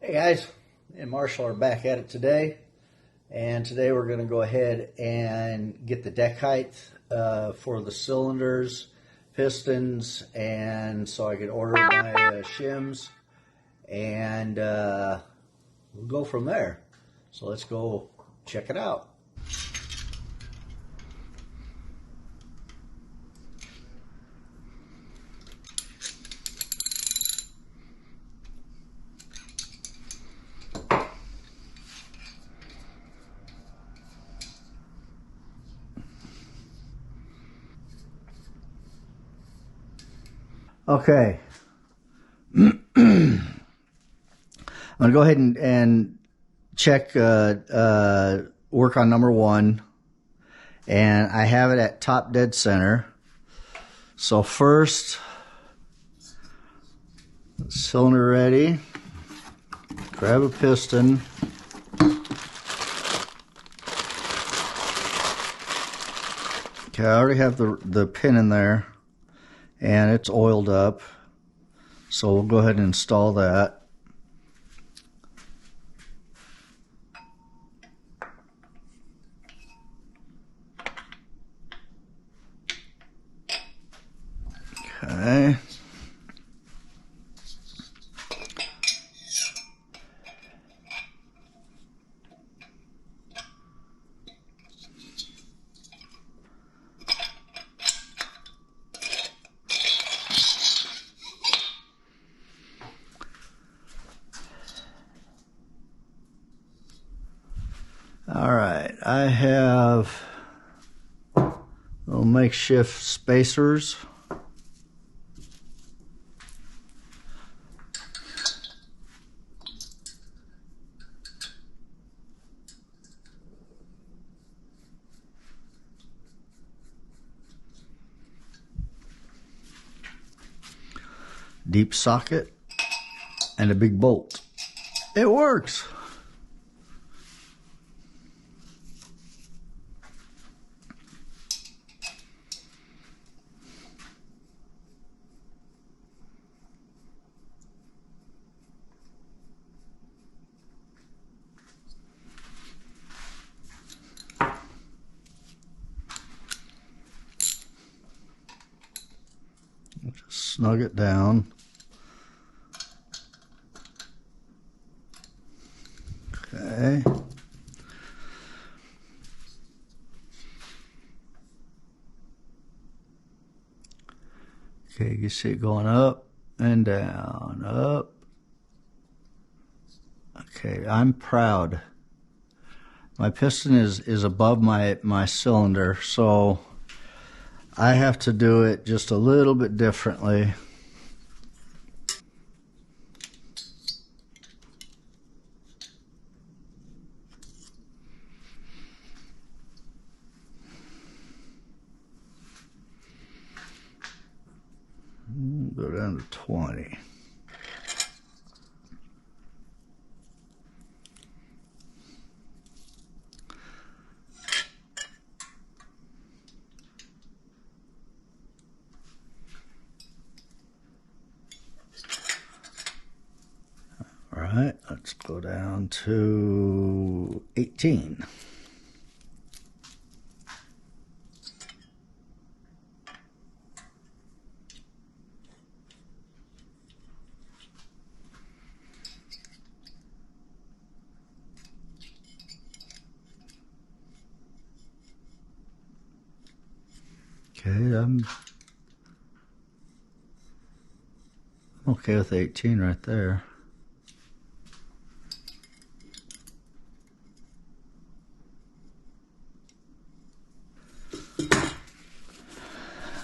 Hey guys, and Marshall are back at it today, and today we're going to go ahead and get the deck height for the cylinders, pistons, and so I can order my shims, and we'll go from there. So let's go check it out. Okay, I'm going to go ahead and check work on number one, and I have it at top dead center. So first, cylinder ready, grab a piston, okay, I already have the pin in there and it's oiled up, so we'll go ahead and install that. Okay. All right, I have little makeshift spacers. Deep socket and a big bolt. It works. Just snug it down. Okay. Okay, you see it going up and down, up. Okay, I'm proud. My piston is above my cylinder, so I have to do it just a little bit differently. Go down to 20. All right, let's go down to 18. Okay, I'm okay with 18 right there.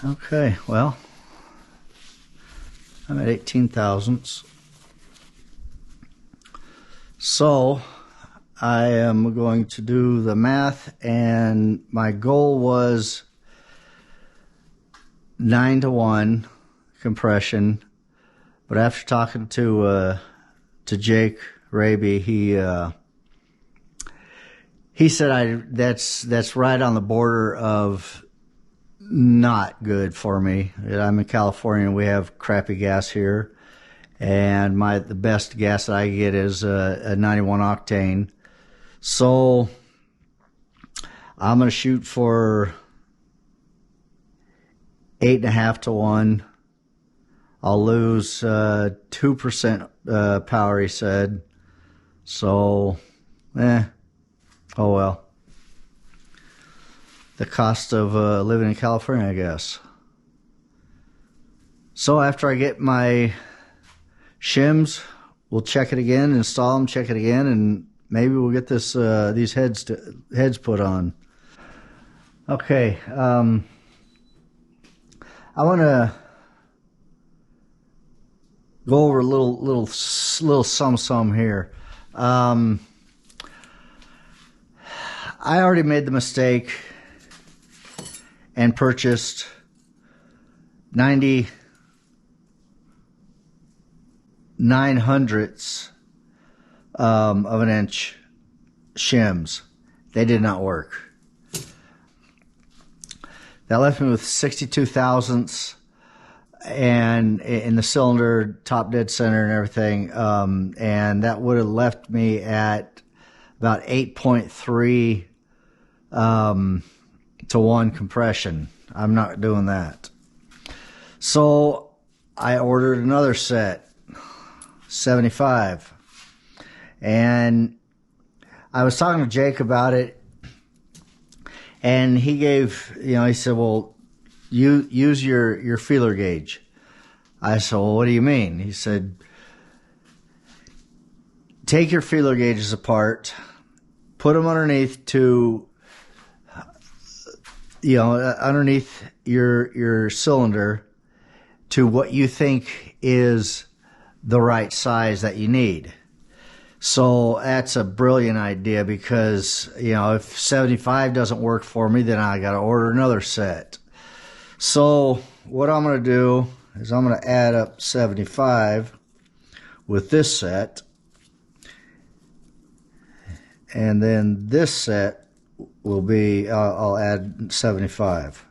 Okay, well, I'm at 18 thousandths. So I am going to do the math, and my goal was 9-to-1 compression, but after talking to Jake Raby, he said that's right on the border of not good for me. I'm in California and we have crappy gas here, and the best gas that I get is a 91 octane. So I'm going to shoot for 8.5 to 1. I'll lose 2% power, he said. So, oh well. The cost of living in California, I guess. So after I get my shims, we'll check it again, install them, check it again, and maybe we'll get this these heads put on. Okay, I want to go over a little sum here. I already made the mistake and purchased 99/100ths of an inch shims. They did not work. That left me with 62 thousandths and in the cylinder, top dead center and everything, and that would have left me at about 8.3 to 1 compression. I'm not doing that. So I ordered another set, 75, and I was talking to Jake about it, and he gave, he said, well, you use your feeler gauge. I said, well, what do you mean? He said, take your feeler gauges apart, put them underneath to, underneath your cylinder to what you think is the right size that you need. So that's a brilliant idea because, if 75 doesn't work for me, then I got to order another set. So what I'm going to do is I'm going to add up 75 with this set. And then this set will be, I'll add 75.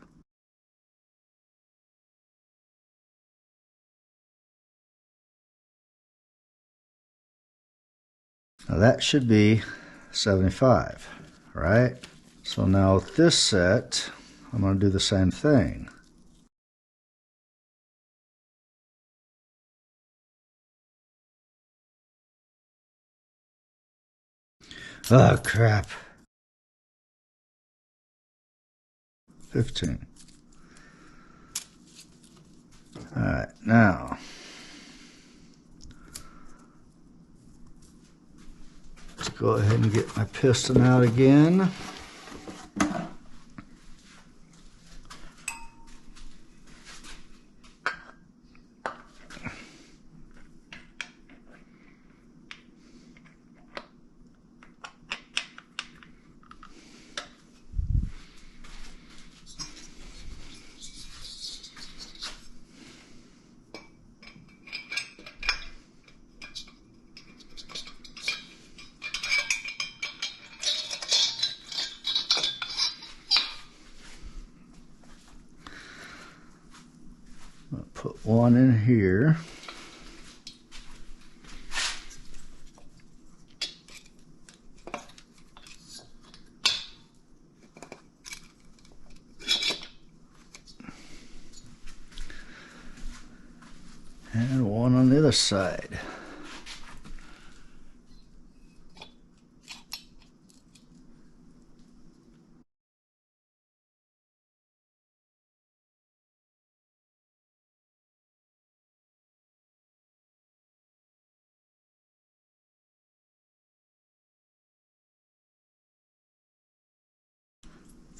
Now that should be 75, right? So now with this set, I'm going to do the same thing. Oh, crap. 15. All right, now let's go ahead and get my piston out again. I'll put one in here. And one on the other side.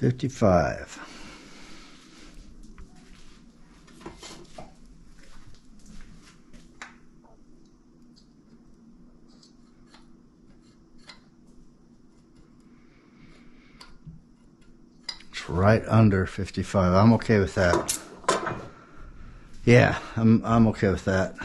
$55. It's right under 55. I'm okay with that. Yeah, I'm okay with that.